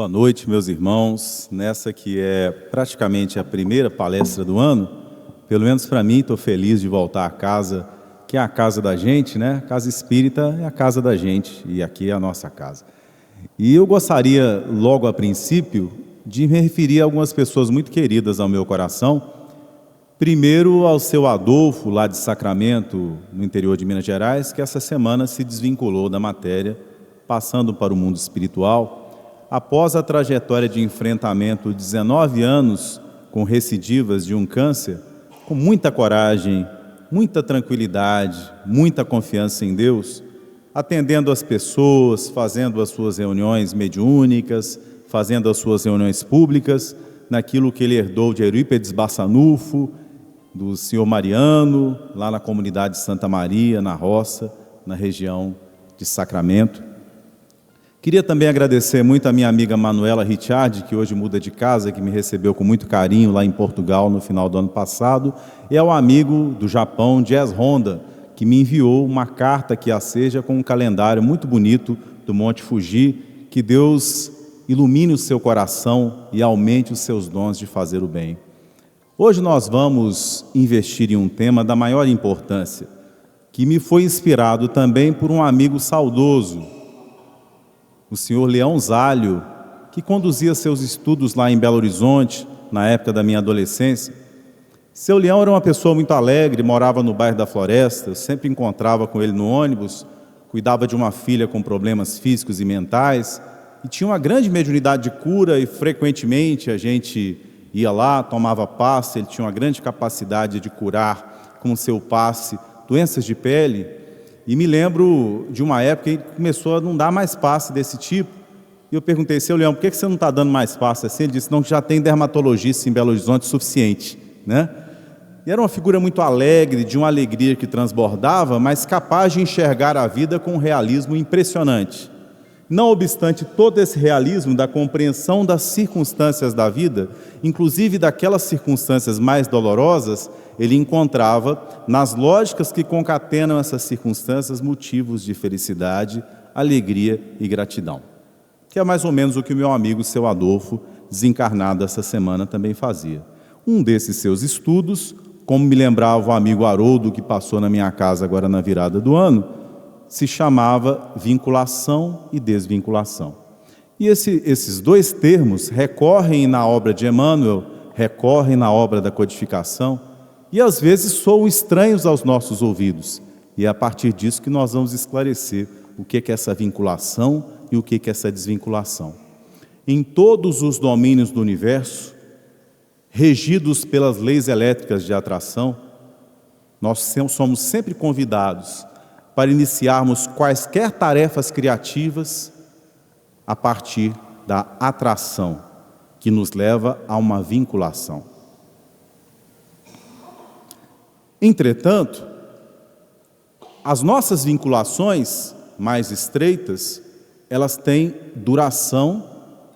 Boa noite, meus irmãos. Nessa que é praticamente a primeira palestra do ano, pelo menos para mim, estou feliz de voltar a casa, que é a casa da gente, né? A casa espírita é a casa da gente e aqui é a nossa casa. E eu gostaria, logo a princípio, de me referir a algumas pessoas muito queridas ao meu coração. Primeiro ao seu Adolfo, lá de Sacramento, no interior de Minas Gerais, que essa semana se desvinculou da matéria, passando para o mundo espiritual, após a trajetória de enfrentamento de 19 anos com recidivas de um câncer, com muita coragem, muita tranquilidade, muita confiança em Deus, atendendo as pessoas, fazendo as suas reuniões mediúnicas, fazendo as suas reuniões públicas, naquilo que ele herdou de Eurípides Bassanufo, do senhor Mariano, lá na comunidade de Santa Maria, na roça, na região de Sacramento. Queria também agradecer muito a minha amiga Manuela Richard, que hoje muda de casa, que me recebeu com muito carinho lá em Portugal no final do ano passado, e ao amigo do Japão, Jazz Honda, que me enviou uma carta que a seja com um calendário muito bonito do Monte Fuji. Que Deus ilumine o seu coração e aumente os seus dons de fazer o bem. Hoje nós vamos investir em um tema da maior importância, que me foi inspirado também por um amigo saudoso, o senhor Leão Zálio, que conduzia seus estudos lá em Belo Horizonte, na época da minha adolescência. Seu Leão era uma pessoa muito alegre, morava no bairro da Floresta, eu sempre encontrava com ele no ônibus, cuidava de uma filha com problemas físicos e mentais, e tinha uma grande mediunidade de cura, e frequentemente a gente ia lá, tomava passe. Ele tinha uma grande capacidade de curar com o seu passe doenças de pele. E me lembro de uma época que ele começou a não dar mais passe desse tipo. E eu perguntei: seu Leão, por que você não está dando mais passe assim? Ele disse: não, já tem dermatologista em Belo Horizonte suficiente, né? E era uma figura muito alegre, de uma alegria que transbordava, mas capaz de enxergar a vida com um realismo impressionante. Não obstante todo esse realismo da compreensão das circunstâncias da vida, inclusive daquelas circunstâncias mais dolorosas, ele encontrava nas lógicas que concatenam essas circunstâncias motivos de felicidade, alegria e gratidão. Que é mais ou menos o que o meu amigo, seu Adolfo, desencarnado essa semana, também fazia. Um desses seus estudos, como me lembrava o amigo Haroldo, que passou na minha casa agora na virada do ano, se chamava vinculação e desvinculação. E esses dois termos recorrem na obra de Emmanuel, recorrem na obra da codificação, e às vezes soam estranhos aos nossos ouvidos. E é a partir disso que nós vamos esclarecer o que é essa vinculação e o que é essa desvinculação. Em todos os domínios do universo, regidos pelas leis elétricas de atração, nós somos sempre convidados para iniciarmos quaisquer tarefas criativas a partir da atração, que nos leva a uma vinculação. Entretanto, as nossas vinculações mais estreitas, elas têm duração,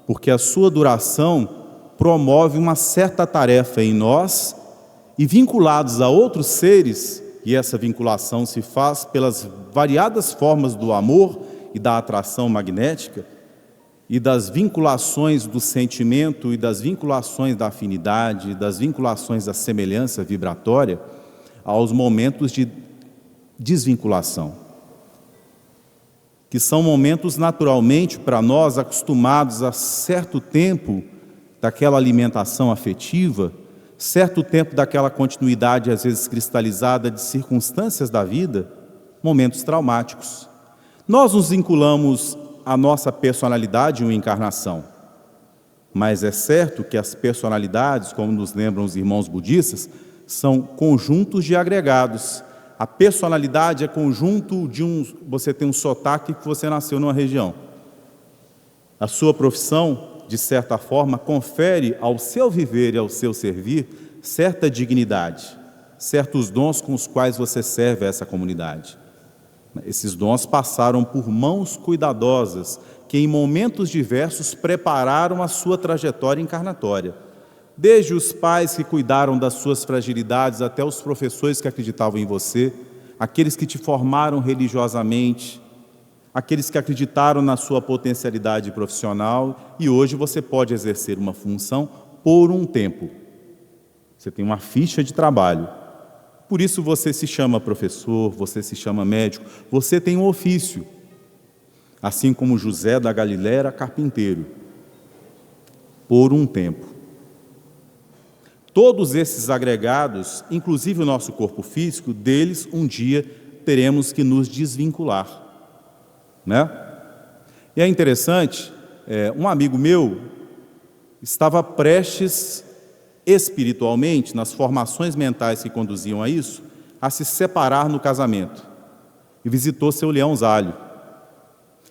porque a sua duração promove uma certa tarefa em nós, e vinculados a outros seres, e essa vinculação se faz pelas variadas formas do amor e da atração magnética, e das vinculações do sentimento, e das vinculações da afinidade, das vinculações da semelhança vibratória, aos momentos de desvinculação, que são momentos naturalmente para nós acostumados a certo tempo daquela alimentação afetiva, certo tempo daquela continuidade, às vezes cristalizada, de circunstâncias da vida, momentos traumáticos. Nós nos vinculamos à nossa personalidade em uma encarnação, mas é certo que as personalidades, como nos lembram os irmãos budistas, são conjuntos de agregados. A personalidade é conjunto de você tem um sotaque que você nasceu numa região. A sua profissão, de certa forma, confere ao seu viver e ao seu servir certa dignidade, certos dons com os quais você serve a essa comunidade. Esses dons passaram por mãos cuidadosas, que em momentos diversos prepararam a sua trajetória encarnatória. Desde os pais que cuidaram das suas fragilidades, até os professores que acreditavam em você, aqueles que te formaram religiosamente, aqueles que acreditaram na sua potencialidade profissional e hoje você pode exercer uma função por um tempo. Você tem uma ficha de trabalho. Por isso você se chama professor, você se chama médico, você tem um ofício. Assim como José da Galiléia era carpinteiro, por um tempo. Todos esses agregados, inclusive o nosso corpo físico, deles um dia teremos que nos desvincular, né? E é interessante, um amigo meu estava prestes espiritualmente, nas formações mentais que conduziam a isso, a se separar no casamento. E visitou seu Leão Zálio.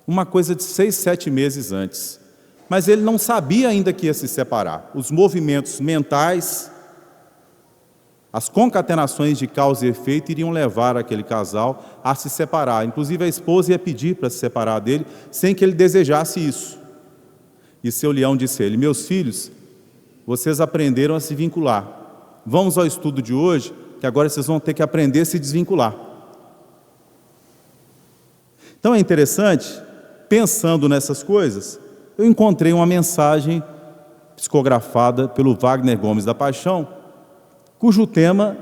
Uma coisa de 6, 7 meses antes. Mas ele não sabia ainda que ia se separar. Os movimentos mentais, as concatenações de causa e efeito iriam levar aquele casal a se separar. Inclusive a esposa ia pedir para se separar dele, sem que ele desejasse isso. E seu Leão disse a ele: meus filhos, vocês aprenderam a se vincular. Vamos ao estudo de hoje, que agora vocês vão ter que aprender a se desvincular. Então é interessante, pensando nessas coisas, eu encontrei uma mensagem psicografada pelo Wagner Gomes da Paixão, cujo tema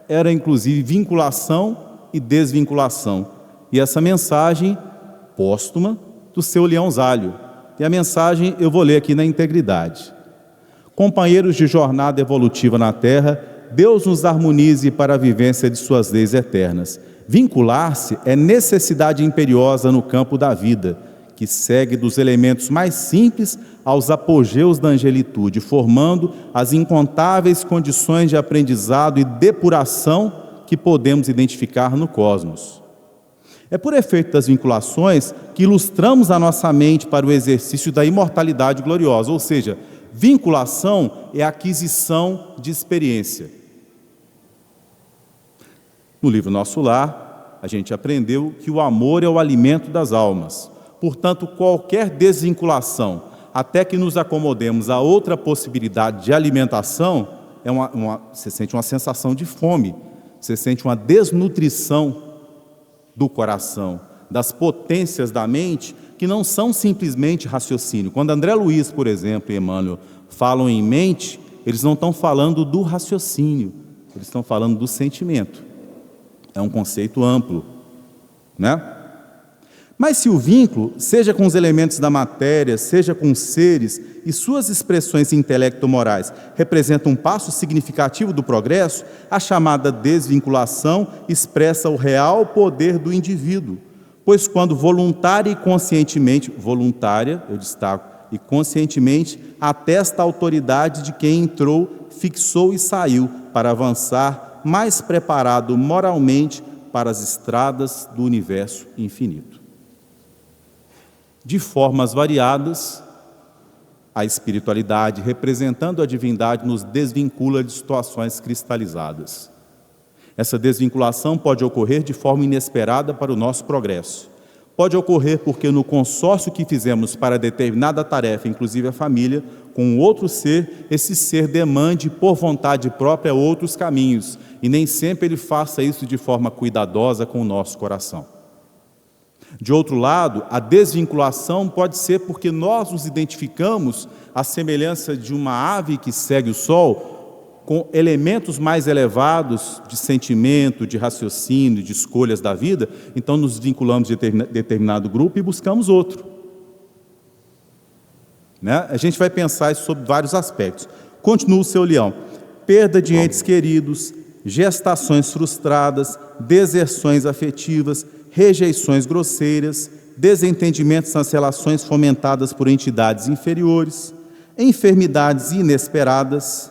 era inclusive vinculação e desvinculação. E essa mensagem póstuma do seu Leão Zálio. E a mensagem eu vou ler aqui na integridade. Companheiros de jornada evolutiva na Terra, Deus nos harmonize para a vivência de suas leis eternas. Vincular-se é necessidade imperiosa no campo da vida, que segue dos elementos mais simples aos apogeus da angelitude, formando as incontáveis condições de aprendizado e depuração que podemos identificar no cosmos. É por efeito das vinculações que ilustramos a nossa mente para o exercício da imortalidade gloriosa, ou seja, vinculação é aquisição de experiência. No livro Nosso Lar, a gente aprendeu que o amor é o alimento das almas. Portanto, qualquer desvinculação, até que nos acomodemos a outra possibilidade de alimentação, você sente uma sensação de fome, você sente uma desnutrição do coração, das potências da mente, que não são simplesmente raciocínio. Quando André Luiz, por exemplo, e Emmanuel falam em mente, eles não estão falando do raciocínio, eles estão falando do sentimento. É um conceito amplo, né? Mas se o vínculo, seja com os elementos da matéria, seja com os seres e suas expressões intelecto-morais, representa um passo significativo do progresso, a chamada desvinculação expressa o real poder do indivíduo, pois quando voluntária e conscientemente, voluntária, eu destaco, e conscientemente, atesta a autoridade de quem entrou, fixou e saiu, para avançar mais preparado moralmente para as estradas do universo infinito. De formas variadas, a espiritualidade, representando a divindade, nos desvincula de situações cristalizadas. Essa desvinculação pode ocorrer de forma inesperada para o nosso progresso. Pode ocorrer porque no consórcio que fizemos para determinada tarefa, inclusive a família, com outro ser, esse ser demande por vontade própria outros caminhos, e nem sempre ele faça isso de forma cuidadosa com o nosso coração. De outro lado, a desvinculação pode ser porque nós nos identificamos à semelhança de uma ave que segue o sol, com elementos mais elevados de sentimento, de raciocínio, de escolhas da vida, então nos vinculamos de determinado grupo e buscamos outro. Né? A gente vai pensar isso sobre vários aspectos. Continua o seu Leão. Perda de entes queridos, gestações frustradas, deserções afetivas, rejeições grosseiras, desentendimentos nas relações fomentadas por entidades inferiores, enfermidades inesperadas,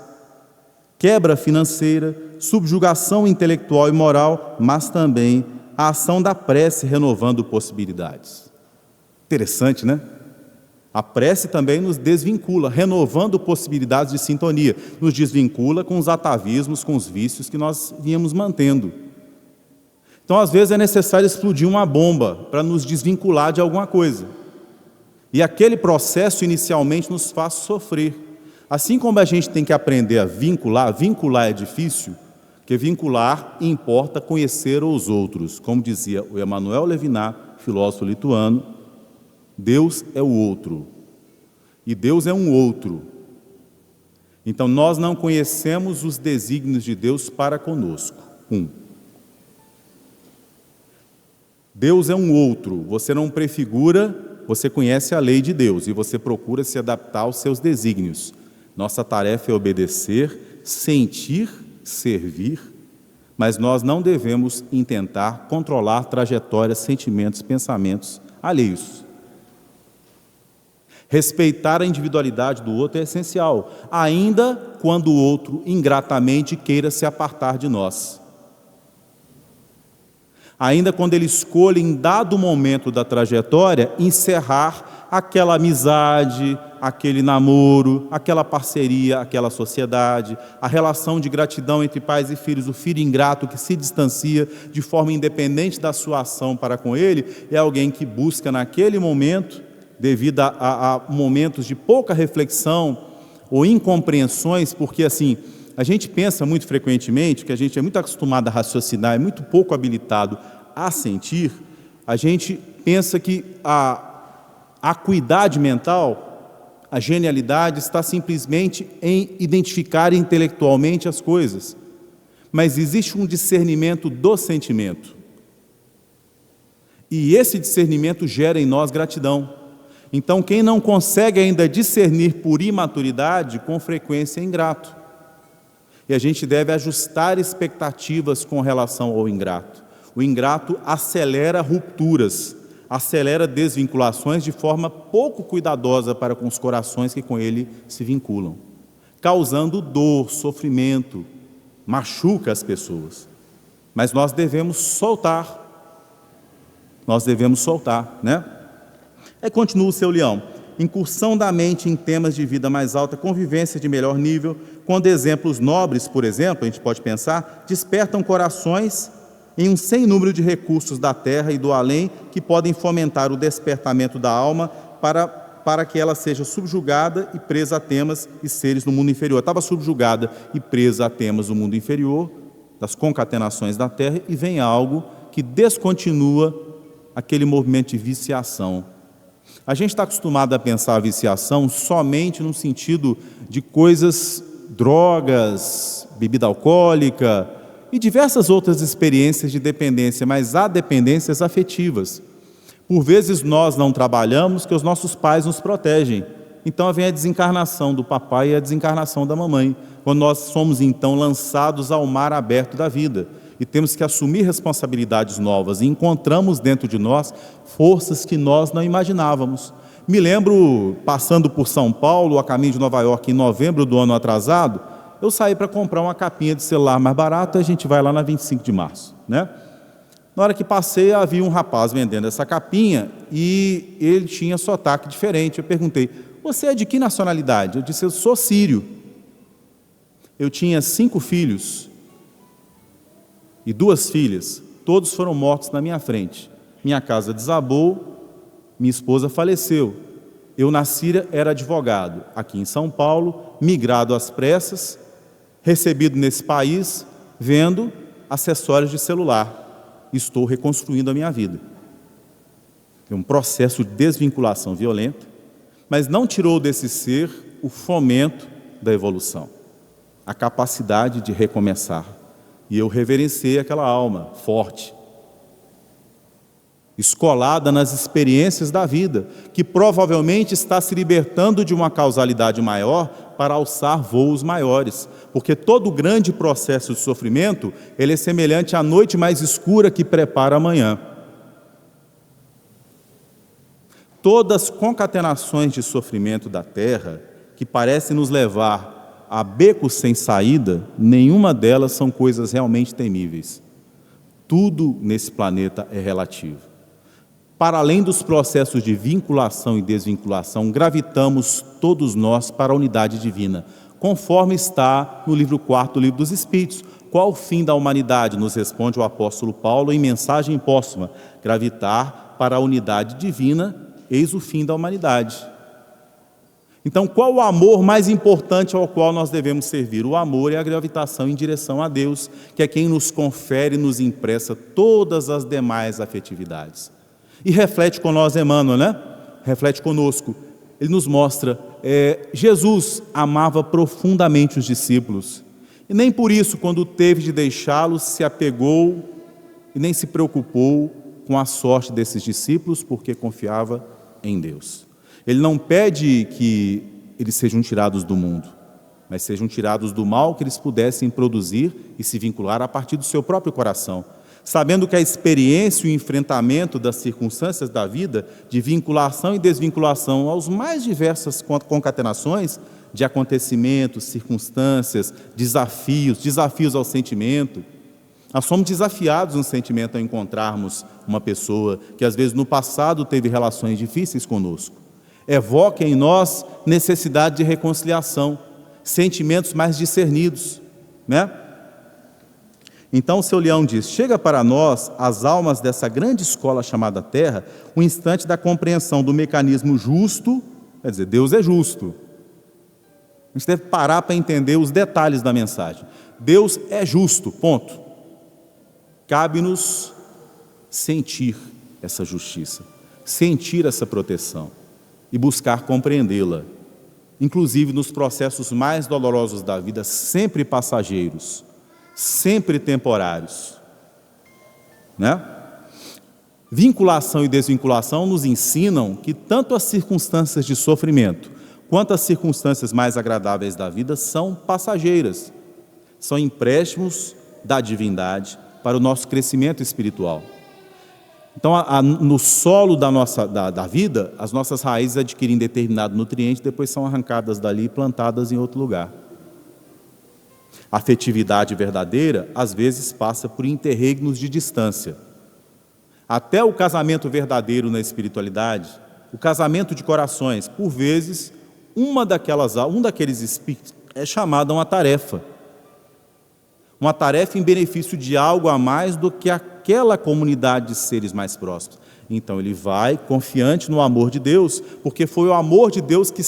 quebra financeira, subjugação intelectual e moral, mas também a ação da prece renovando possibilidades. Interessante, né? A prece também nos desvincula, renovando possibilidades de sintonia, nos desvincula com os atavismos, com os vícios que nós vínhamos mantendo. Então, às vezes, é necessário explodir uma bomba para nos desvincular de alguma coisa. E aquele processo inicialmente nos faz sofrer. Assim como a gente tem que aprender a vincular é difícil, porque vincular importa conhecer os outros. Como dizia o Emmanuel Levinas, filósofo lituano, Deus é o outro. E Deus é um outro. Então, nós não conhecemos os desígnios de Deus para conosco. Deus é um outro. Você não prefigura, você conhece a lei de Deus e você procura se adaptar aos seus desígnios. Nossa tarefa é obedecer, sentir, servir, mas nós não devemos intentar controlar trajetórias, sentimentos, pensamentos alheios. Respeitar a individualidade do outro é essencial, ainda quando o outro ingratamente queira se apartar de nós. Ainda quando ele escolhe, em dado momento da trajetória, encerrar aquela amizade, aquele namoro, aquela parceria, aquela sociedade, a relação de gratidão entre pais e filhos. O filho ingrato que se distancia de forma independente da sua ação para com ele, é alguém que busca naquele momento, devido a momentos de pouca reflexão ou incompreensões, porque assim, a gente pensa muito frequentemente, que a gente é muito acostumado a raciocinar, é muito pouco habilitado a sentir, a gente pensa que a acuidade mental, a genialidade está simplesmente em identificar intelectualmente as coisas, mas existe um discernimento do sentimento, e esse discernimento gera em nós gratidão. Então, quem não consegue ainda discernir por imaturidade, com frequência é ingrato. E a gente deve ajustar expectativas com relação ao ingrato. O ingrato acelera rupturas, acelera desvinculações de forma pouco cuidadosa para com os corações que com ele se vinculam, causando dor, sofrimento, machuca as pessoas. Mas nós devemos soltar, né? Continua o seu leão. Incursão da mente em temas de vida mais alta, convivência de melhor nível, quando exemplos nobres, por exemplo, a gente pode pensar, despertam corações em um sem número de recursos da terra e do além, que podem fomentar o despertamento da alma para que ela seja subjugada e presa a temas e seres no mundo inferior. Estava subjugada e presa a temas do mundo inferior, das concatenações da terra, e vem algo que descontinua aquele movimento de viciação. A gente está acostumado a pensar a viciação somente no sentido de coisas, drogas, bebida alcoólica e diversas outras experiências de dependência, mas há dependências afetivas. Por vezes nós não trabalhamos porque os nossos pais nos protegem. Então vem a desencarnação do papai e a desencarnação da mamãe, quando nós somos então lançados ao mar aberto da vida. E temos que assumir responsabilidades novas, e encontramos dentro de nós forças que nós não imaginávamos. Me lembro, passando por São Paulo, a caminho de Nova York, em novembro do ano atrasado, eu saí para comprar uma capinha de celular mais barata, a gente vai lá na 25 de março, né? Na hora que passei, havia um rapaz vendendo essa capinha, e ele tinha sotaque diferente. Eu perguntei: você é de que nacionalidade? Eu disse: eu sou sírio. Eu tinha 5 filhos, e 2 filhas, todos foram mortos na minha frente. Minha casa desabou, minha esposa faleceu. Eu na Síria era advogado, aqui em São Paulo, migrado às pressas, recebido nesse país, vendo acessórios de celular. Estou reconstruindo a minha vida. É um processo de desvinculação violenta, mas não tirou desse ser o fomento da evolução, a capacidade de recomeçar. E eu reverenciei aquela alma forte, escolada nas experiências da vida, que provavelmente está se libertando de uma causalidade maior para alçar voos maiores, porque todo grande processo de sofrimento, ele é semelhante à noite mais escura que prepara a manhã. Todas as concatenações de sofrimento da terra, que parecem nos levar a becos sem saída, nenhuma delas são coisas realmente temíveis. Tudo nesse planeta é relativo. Para além dos processos de vinculação e desvinculação, gravitamos todos nós para a unidade divina, conforme está no livro 4 do Livro dos Espíritos. Qual o fim da humanidade? Nos responde o apóstolo Paulo em mensagem póstuma: gravitar para a unidade divina, eis o fim da humanidade. Então, qual o amor mais importante ao qual nós devemos servir? O amor é a gravitação em direção a Deus, que é quem nos confere e nos empresta todas as demais afetividades. E reflete com nós Emmanuel, né? Reflete conosco. Ele nos mostra, Jesus amava profundamente os discípulos. E nem por isso, quando teve de deixá-los, se apegou e nem se preocupou com a sorte desses discípulos, porque confiava em Deus. Ele não pede que eles sejam tirados do mundo, mas sejam tirados do mal que eles pudessem produzir e se vincular a partir do seu próprio coração, sabendo que a experiência e o enfrentamento das circunstâncias da vida, de vinculação e desvinculação aos mais diversas concatenações de acontecimentos, circunstâncias, desafios ao sentimento. Nós somos desafiados no sentimento a encontrarmos uma pessoa que às vezes no passado teve relações difíceis conosco. Evoca em nós necessidade de reconciliação, sentimentos mais discernidos, né? Então o seu Leão diz: chega para nós, as almas dessa grande escola chamada Terra, o instante da compreensão do mecanismo justo, quer dizer, Deus é justo. A gente deve parar para entender os detalhes da mensagem. Deus é justo, ponto. Cabe-nos sentir essa justiça, sentir essa proteção e buscar compreendê-la, inclusive nos processos mais dolorosos da vida, sempre passageiros, sempre temporários, né? Vinculação e desvinculação nos ensinam que tanto as circunstâncias de sofrimento quanto as circunstâncias mais agradáveis da vida são passageiras, são empréstimos da divindade para o nosso crescimento espiritual. Então, no solo da vida, as nossas raízes adquirem determinado nutriente, depois são arrancadas dali e plantadas em outro lugar. A afetividade verdadeira, às vezes, passa por interregnos de distância. Até o casamento verdadeiro na espiritualidade, o casamento de corações, por vezes, um daqueles espíritos é chamado a uma tarefa em benefício de algo a mais do que aquela comunidade de seres mais próximos. Então ele vai confiante no amor de Deus, porque foi o amor de Deus que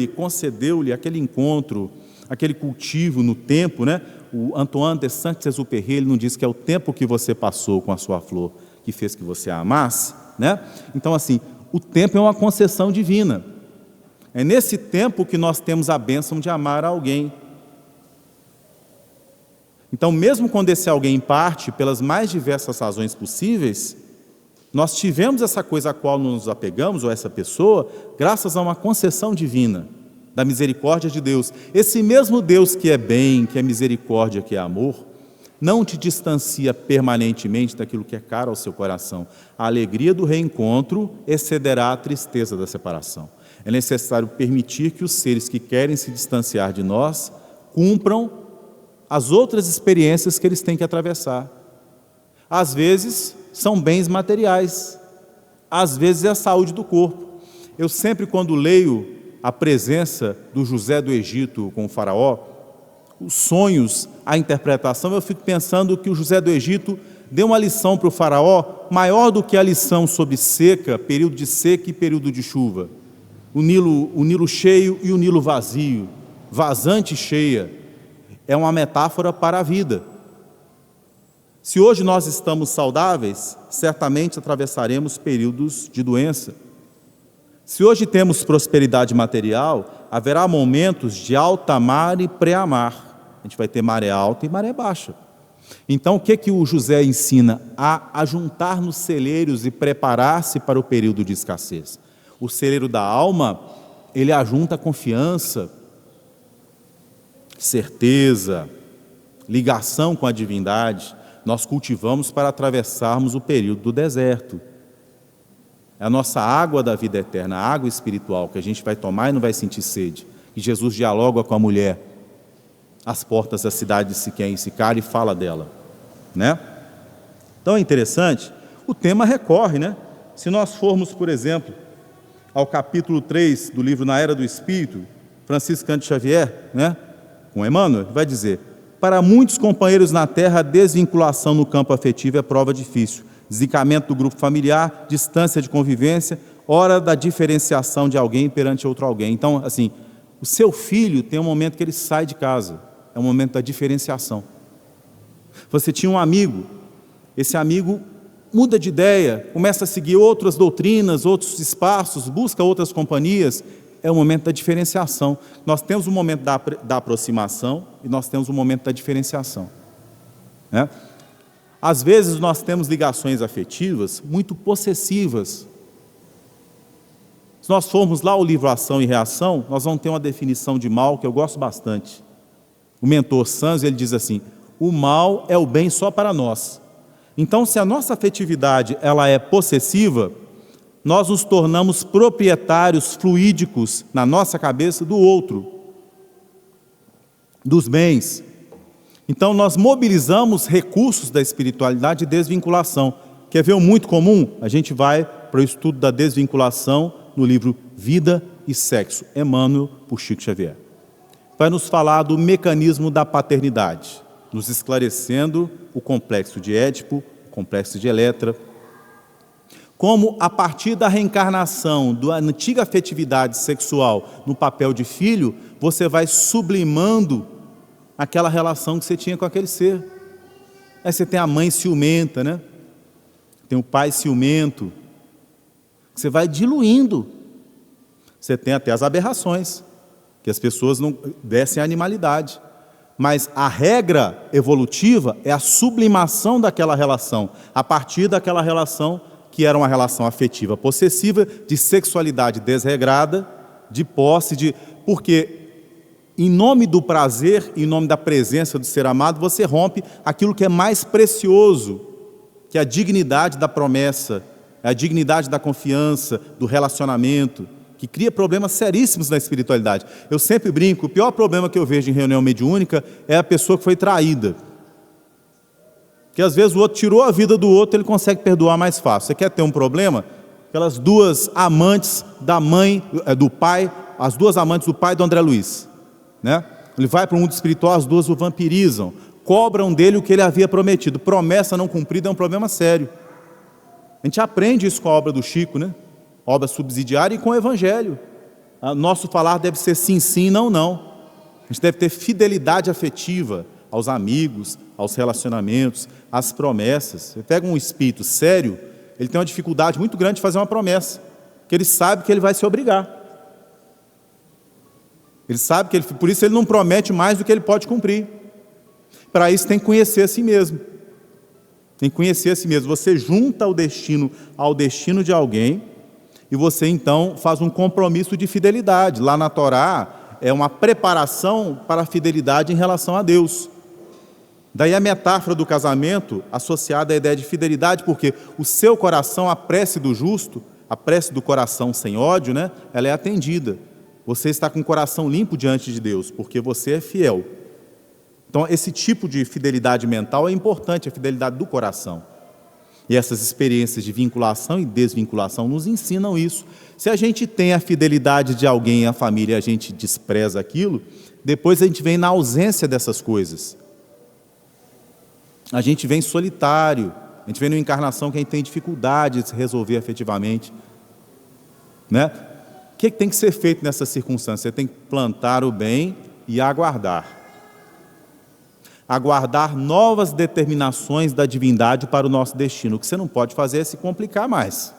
concedeu-lhe aquele encontro, aquele cultivo no tempo, né? O Antoine de Saint-Exupéry, ele não diz que é o tempo que você passou com a sua flor que fez que você a amasse, né? Então assim, o tempo é uma concessão divina. É nesse tempo que nós temos a bênção de amar alguém. Então, mesmo quando esse alguém parte, pelas mais diversas razões possíveis, nós tivemos essa coisa a qual nos apegamos, ou essa pessoa, graças a uma concessão divina, da misericórdia de Deus. Esse mesmo Deus que é bem, que é misericórdia, que é amor, não te distancia permanentemente daquilo que é caro ao seu coração. A alegria do reencontro excederá a tristeza da separação. É necessário permitir que os seres que querem se distanciar de nós cumpram as outras experiências que eles têm que atravessar. Às vezes são bens materiais, às vezes é a saúde do corpo. Eu sempre, quando leio a presença do José do Egito com o faraó, os sonhos, a interpretação, eu fico pensando que o José do Egito deu uma lição para o faraó maior do que a lição sobre seca, período de seca e período de chuva. O Nilo cheio e o Nilo vazio, vazante e cheia. É uma metáfora para a vida. Se hoje nós estamos saudáveis, certamente atravessaremos períodos de doença. Se hoje temos prosperidade material, haverá momentos de alta mar e pré-mar. A gente vai ter maré alta e maré baixa. Então, o que o José ensina? A juntar nos celeiros e preparar-se para o período de escassez. O celeiro da alma, ele ajunta confiança, certeza, ligação com a divindade. Nós cultivamos para atravessarmos o período do deserto. É a nossa água da vida eterna, a água espiritual, que a gente vai tomar e não vai sentir sede. E Jesus dialoga com a mulher às portas da cidade de Siquém, em Sicar, e fala dela, né? Então é interessante, o tema recorre, né? Se nós formos, por exemplo, ao capítulo 3 do livro Na Era do Espírito, Francisco Cândido Xavier, né? Com Emmanuel, vai dizer: para muitos companheiros na Terra, a desvinculação no campo afetivo é prova difícil. Desencamento do grupo familiar, distância de convivência, hora da diferenciação de alguém perante outro alguém. Então, assim, o seu filho tem um momento que ele sai de casa, é um momento da diferenciação. Você tinha um amigo, esse amigo muda de ideia, começa a seguir outras doutrinas, outros espaços, busca outras companhias, é o momento da diferenciação. Nós temos o momento da aproximação e nós temos o momento da diferenciação, né? Às vezes nós temos ligações afetivas muito possessivas. Se nós formos lá ao livro Ação e Reação, nós vamos ter uma definição de mal que eu gosto bastante. O mentor Sanz, ele diz assim: o mal é o bem só para nós. Então, se a nossa afetividade ela é possessiva, nós nos tornamos proprietários fluídicos na nossa cabeça do outro, dos bens. Então, nós mobilizamos recursos da espiritualidade de desvinculação. Quer ver um muito comum? A gente vai para o estudo da desvinculação no livro Vida e Sexo, Emmanuel, por Chico Xavier. Vai nos falar do mecanismo da paternidade, nos esclarecendo o complexo de Édipo, o complexo de Eletra, como a partir da reencarnação da antiga afetividade sexual no papel de filho, você vai sublimando aquela relação que você tinha com aquele ser. Aí você tem a mãe ciumenta, né? Tem o pai ciumento. Você vai diluindo. Você tem até as aberrações, que as pessoas não descem a animalidade. Mas a regra evolutiva é a sublimação daquela relação, a partir daquela relação que era uma relação afetiva possessiva, de sexualidade desregrada, de posse, porque em nome do prazer, em nome da presença do ser amado, você rompe aquilo que é mais precioso, que é a dignidade da promessa, a dignidade da confiança, do relacionamento, que cria problemas seríssimos na espiritualidade. Eu sempre brinco, o pior problema que eu vejo em reunião mediúnica é a pessoa que foi traída. Porque às vezes o outro tirou a vida do outro, ele consegue perdoar mais fácil. Você quer ter um problema? Aquelas duas amantes da mãe, do pai, as duas amantes do pai do André Luiz, né? Ele vai para o mundo espiritual, as duas o vampirizam, cobram dele o que ele havia prometido. Promessa não cumprida é um problema sério. A gente aprende isso com a obra do Chico, né? Obra subsidiária e com o Evangelho. Nosso falar deve ser sim, sim, não, não. A gente deve ter fidelidade afetiva aos amigos, aos relacionamentos, às promessas. Você pega um espírito sério, ele tem uma dificuldade muito grande de fazer uma promessa, porque ele sabe que ele vai se obrigar. Ele sabe que por isso ele não promete mais do que ele pode cumprir. Para isso tem que conhecer a si mesmo. Tem que conhecer a si mesmo. Você junta o destino ao destino de alguém e você então faz um compromisso de fidelidade. Lá na Torá é uma preparação para a fidelidade em relação a Deus. Daí a metáfora do casamento associada à ideia de fidelidade, porque o seu coração, a prece do justo, a prece do coração sem ódio, né, ela é atendida. Você está com o coração limpo diante de Deus, porque você é fiel. Então esse tipo de fidelidade mental é importante, a fidelidade do coração. E essas experiências de vinculação e desvinculação nos ensinam isso. Se a gente tem a fidelidade de alguém à família e a gente despreza aquilo, depois a gente vem na ausência dessas coisas. A gente vem solitário, a gente vem numa encarnação que a gente tem dificuldade de se resolver afetivamente, né? O que tem que ser feito nessa circunstância? Você tem que plantar o bem e aguardar. Aguardar novas determinações da divindade para o nosso destino. O que você não pode fazer é se complicar mais.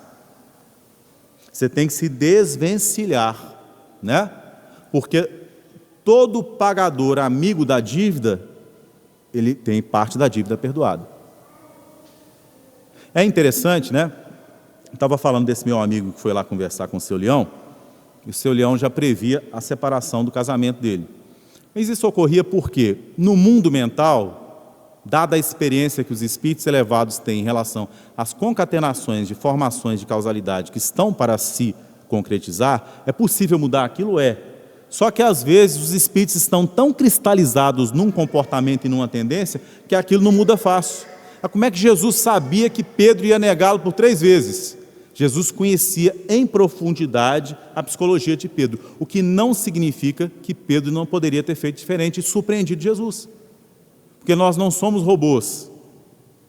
Você tem que se desvencilhar, né? Porque todo pagador amigo da dívida, ele tem parte da dívida perdoada. É interessante, né? Eu estava falando desse meu amigo que foi lá conversar com o seu Leão, e o seu Leão já previa a separação do casamento dele. Mas isso ocorria porque, no mundo mental, dada a experiência que os espíritos elevados têm em relação às concatenações de formações de causalidade que estão para se concretizar, é possível mudar aquilo? É. Só que às vezes os espíritos estão tão cristalizados num comportamento e numa tendência que aquilo não muda fácil. Como é que Jesus sabia que Pedro ia negá-lo por 3 vezes? Jesus conhecia em profundidade a psicologia de Pedro, o que não significa que Pedro não poderia ter feito diferente e surpreendido Jesus. Porque nós não somos robôs.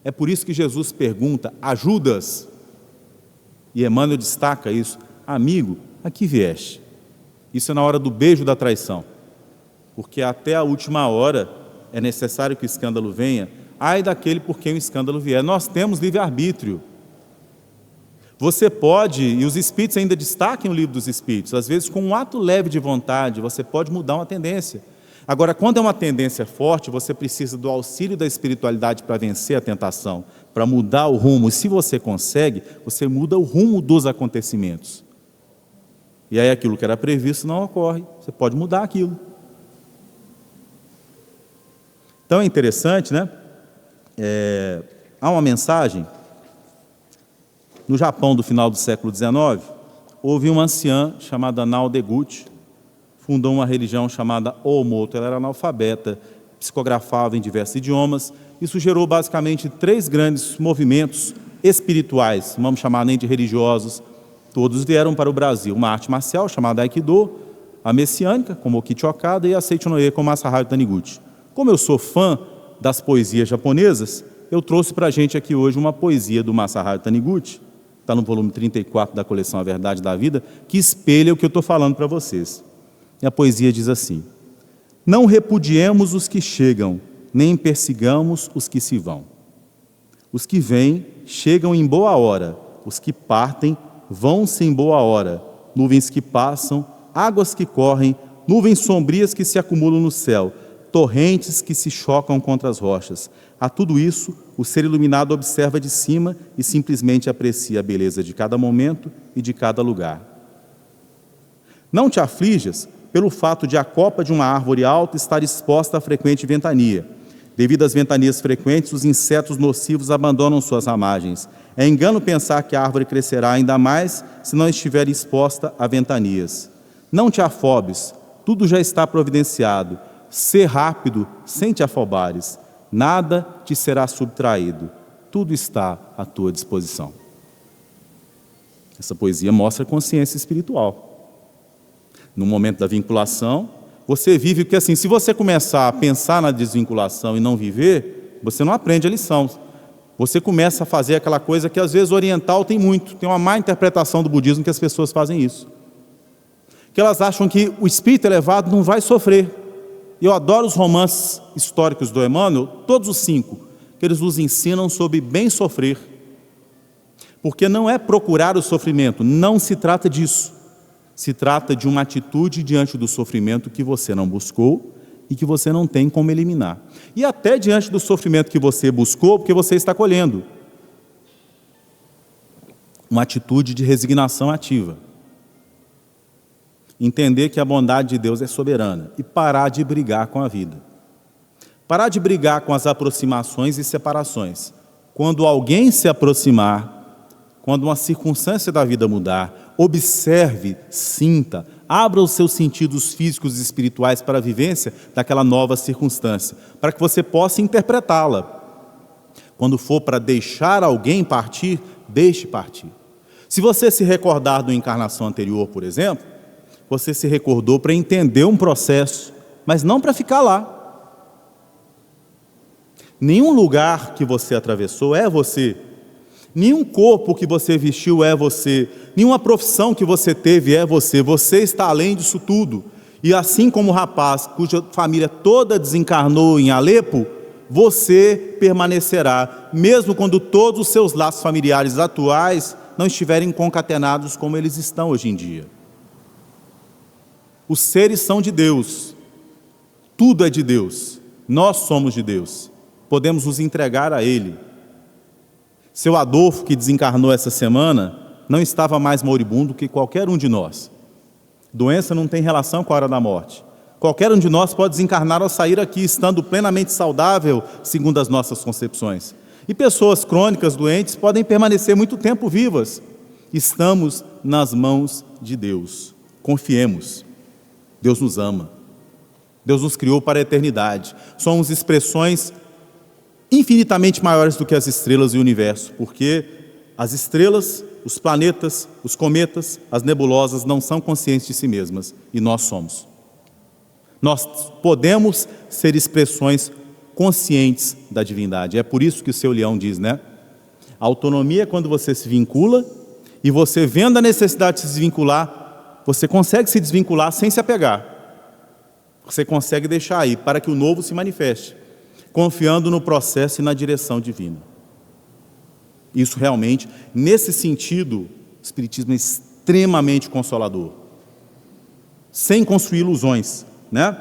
É por isso que Jesus pergunta a Judas, e Emmanuel destaca isso: amigo, a que vieste? Isso é na hora do beijo da traição, porque até a última hora é necessário que o escândalo venha. Ai daquele por quem o escândalo vier. Nós temos livre-arbítrio. Você pode, e os Espíritos ainda destacam o livro dos Espíritos, às vezes com um ato leve de vontade, você pode mudar uma tendência. Agora, quando é uma tendência forte, você precisa do auxílio da espiritualidade para vencer a tentação, para mudar o rumo. E se você consegue, você muda o rumo dos acontecimentos. E aí aquilo que era previsto não ocorre, você pode mudar aquilo. Então é interessante, né? Há uma mensagem, no Japão do final do século XIX, houve uma anciã chamada Nao Deguchi, fundou uma religião chamada Oomoto. Ela era analfabeta, psicografava em diversos idiomas. Isso gerou basicamente 3 grandes movimentos espirituais, não vamos chamar nem de religiosos. Todos vieram para o Brasil. Uma arte marcial chamada Aikido, a messiânica, como o Kichi Okada, e a Seicho-no-e, como Masaharu Taniguchi. Como eu sou fã das poesias japonesas, eu trouxe para a gente aqui hoje uma poesia do Masaharu Taniguchi, está no volume 34 da coleção A Verdade da Vida, que espelha o que eu estou falando para vocês. E a poesia diz assim: não repudiemos os que chegam, nem persigamos os que se vão. Os que vêm, chegam em boa hora, os que partem, vão-se em boa hora. Nuvens que passam, águas que correm, nuvens sombrias que se acumulam no céu, torrentes que se chocam contra as rochas. A tudo isso, o ser iluminado observa de cima e simplesmente aprecia a beleza de cada momento e de cada lugar. Não te aflijas pelo fato de a copa de uma árvore alta estar exposta à frequente ventania. Devido às ventanias frequentes, os insetos nocivos abandonam suas ramagens. É engano pensar que a árvore crescerá ainda mais se não estiver exposta a ventanias. Não te afobes, tudo já está providenciado. Sê rápido, sem te afobares. Nada te será subtraído. Tudo está à tua disposição. Essa poesia mostra consciência espiritual. No momento da vinculação, você vive, porque assim, se você começar a pensar na desvinculação e não viver, você não aprende a lição. Você começa a fazer aquela coisa que às vezes oriental tem muito, tem uma má interpretação do budismo que as pessoas fazem isso. Que elas acham que o espírito elevado não vai sofrer. E eu adoro os romances históricos do Emmanuel, todos os 5, que eles nos ensinam sobre bem sofrer. Porque não é procurar o sofrimento, não se trata disso. Se trata de uma atitude diante do sofrimento que você não buscou e que você não tem como eliminar. E até diante do sofrimento que você buscou, porque você está colhendo. Uma atitude de resignação ativa. Entender que a bondade de Deus é soberana e parar de brigar com a vida. Parar de brigar com as aproximações e separações. Quando alguém se aproximar, quando uma circunstância da vida mudar, observe, sinta, abra os seus sentidos físicos e espirituais para a vivência daquela nova circunstância, para que você possa interpretá-la. Quando for para deixar alguém partir, deixe partir. Se você se recordar de uma encarnação anterior, por exemplo, você se recordou para entender um processo, mas não para ficar lá. Nenhum lugar que você atravessou é você. Nenhum corpo que você vestiu é você. Nenhuma profissão que você teve é você. Você está além disso tudo. E assim como o rapaz cuja família toda desencarnou em Alepo, você permanecerá, mesmo quando todos os seus laços familiares atuais não estiverem concatenados como eles estão hoje em dia. Os seres são de Deus. Tudo é de Deus. Nós somos de Deus. Podemos nos entregar a Ele. Seu Adolfo, que desencarnou essa semana, não estava mais moribundo que qualquer um de nós. Doença não tem relação com a hora da morte. Qualquer um de nós pode desencarnar ao sair aqui, estando plenamente saudável, segundo as nossas concepções. E pessoas crônicas, doentes, podem permanecer muito tempo vivas. Estamos nas mãos de Deus. Confiemos. Deus nos ama. Deus nos criou para a eternidade. Somos expressões infinitamente maiores do que as estrelas e o universo, porque as estrelas, os planetas, os cometas, as nebulosas não são conscientes de si mesmas, e nós somos. Nós podemos ser expressões conscientes da divindade. É por isso que o seu Leão diz, né? A autonomia é quando você se vincula, e você vendo a necessidade de se desvincular, você consegue se desvincular sem se apegar. Você consegue deixar aí, para que o novo se manifeste, confiando no processo e na direção divina. Isso realmente, nesse sentido, o Espiritismo é extremamente consolador, sem construir ilusões, né?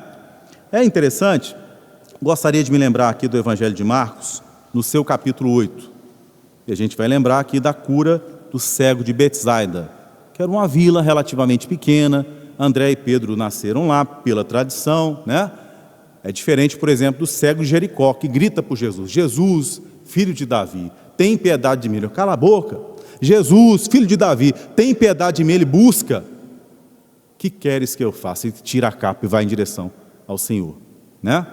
É interessante, gostaria de me lembrar aqui do Evangelho de Marcos, no seu capítulo 8, e a gente vai lembrar aqui da cura do cego de Betsaida, que era uma vila relativamente pequena. André e Pedro nasceram lá pela tradição, né? É diferente, por exemplo, do cego de Jericó, que grita por Jesus: Jesus, filho de Davi, tem piedade de mim. Ele: cala a boca. Jesus, filho de Davi, tem piedade de mim. Ele busca: que queres que eu faça? E tira a capa e vai em direção ao Senhor, né?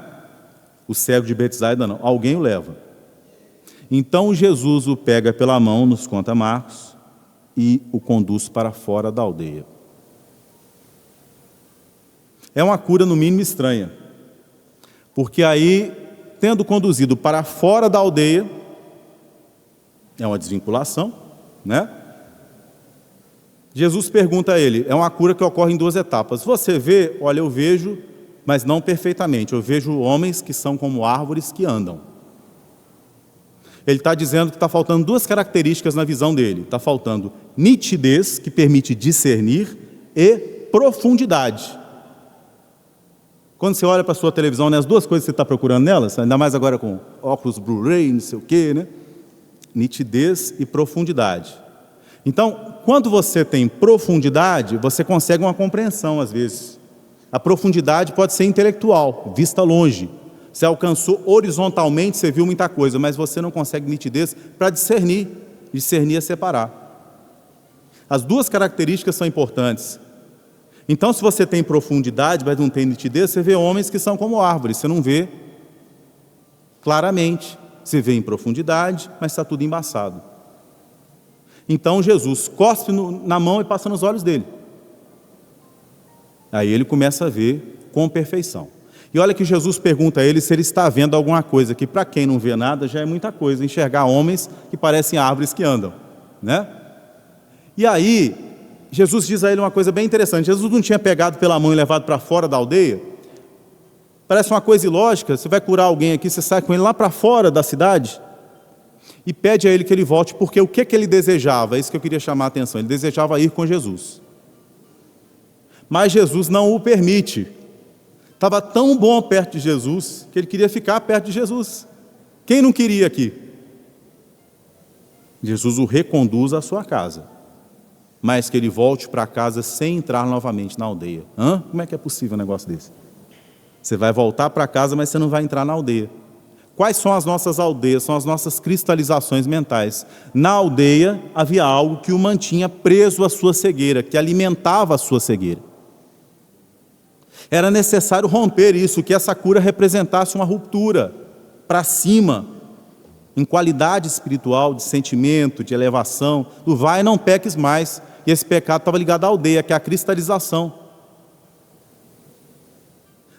O cego de Betsaida não, alguém o leva. Então Jesus o pega pela mão, nos conta Marcos, e o conduz para fora da aldeia. É uma cura no mínimo estranha, porque aí, tendo conduzido para fora da aldeia, é uma desvinculação, né? Jesus pergunta a ele, é uma cura que ocorre em 2 etapas. Você vê? Olha, eu vejo, mas não perfeitamente. Eu vejo homens que são como árvores que andam. Ele está dizendo que está faltando 2 características na visão dele. Está faltando nitidez, que permite discernir, e profundidade. Quando você olha para a sua televisão, né, as 2 coisas que você está procurando nelas, ainda mais agora com óculos Blu-ray, não sei o quê, né? Nitidez e profundidade. Então, quando você tem profundidade, você consegue uma compreensão às vezes. A profundidade pode ser intelectual, vista longe. Você alcançou horizontalmente, você viu muita coisa, mas você não consegue nitidez para discernir. Discernir é separar. As 2 características são importantes. Então, se você tem profundidade, mas não tem nitidez, você vê homens que são como árvores, você não vê claramente. Você vê em profundidade, mas está tudo embaçado. Então Jesus cospe na mão e passa nos olhos dele. Aí ele começa a ver com perfeição. E olha que Jesus pergunta a ele se ele está vendo alguma coisa, que para quem não vê nada já é muita coisa, enxergar homens que parecem árvores que andam, né? E aí, Jesus diz a ele uma coisa bem interessante. Jesus não tinha pegado pela mão e levado para fora da aldeia? Parece uma coisa ilógica. Você vai curar alguém aqui, você sai com ele lá para fora da cidade e pede a ele que ele volte, porque o que ele desejava? É isso que eu queria chamar a atenção. Ele desejava ir com Jesus, mas Jesus não o permite. Estava tão bom perto de Jesus, que ele queria ficar perto de Jesus. Quem não queria aqui? Jesus o reconduz à sua casa, mas que ele volte para casa sem entrar novamente na aldeia. Como é que é possível um negócio desse? Você vai voltar para casa, mas você não vai entrar na aldeia. Quais são as nossas aldeias? São as nossas cristalizações mentais. Na aldeia havia algo que o mantinha preso à sua cegueira, que alimentava a sua cegueira. Era necessário romper isso, que essa cura representasse uma ruptura para cima, em qualidade espiritual, de sentimento, de elevação, do vai e não peques mais. E esse pecado estava ligado à aldeia, que é a cristalização.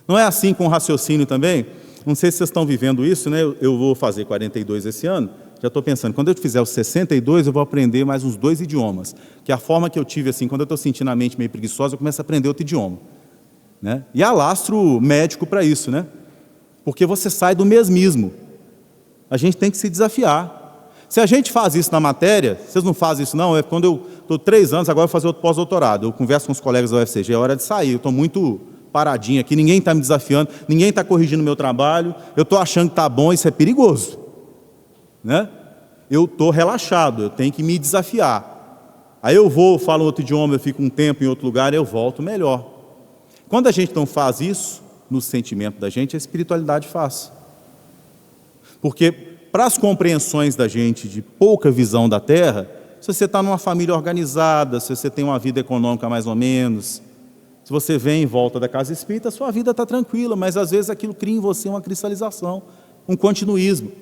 Não é assim com o raciocínio também? Não sei se vocês estão vivendo isso, né? Eu vou fazer 42 esse ano, já estou pensando, quando eu fizer os 62, eu vou aprender mais uns 2 idiomas, que é a forma que eu tive, assim, quando eu estou sentindo a mente meio preguiçosa, eu começo a aprender outro idioma, né? E alastro médico para isso, né? Porque você sai do mesmismo. A gente tem que se desafiar. Se a gente faz isso na matéria, vocês não fazem isso não, é quando eu estou 3 anos, agora eu vou fazer outro pós-doutorado, eu converso com os colegas da UFCG, é hora de sair, eu estou muito paradinho aqui, ninguém está me desafiando, ninguém está corrigindo o meu trabalho, eu estou achando que está bom, isso é perigoso, né? Eu estou relaxado, eu tenho que me desafiar. Aí eu vou, falo outro idioma, eu fico um tempo em outro lugar, eu volto melhor. Quando a gente não faz isso, no sentimento da gente, a espiritualidade faz. Porque para as compreensões da gente de pouca visão da terra, se você está numa família organizada, se você tem uma vida econômica mais ou menos, se você vem em volta da casa espírita, a sua vida está tranquila, mas às vezes aquilo cria em você uma cristalização, um continuismo.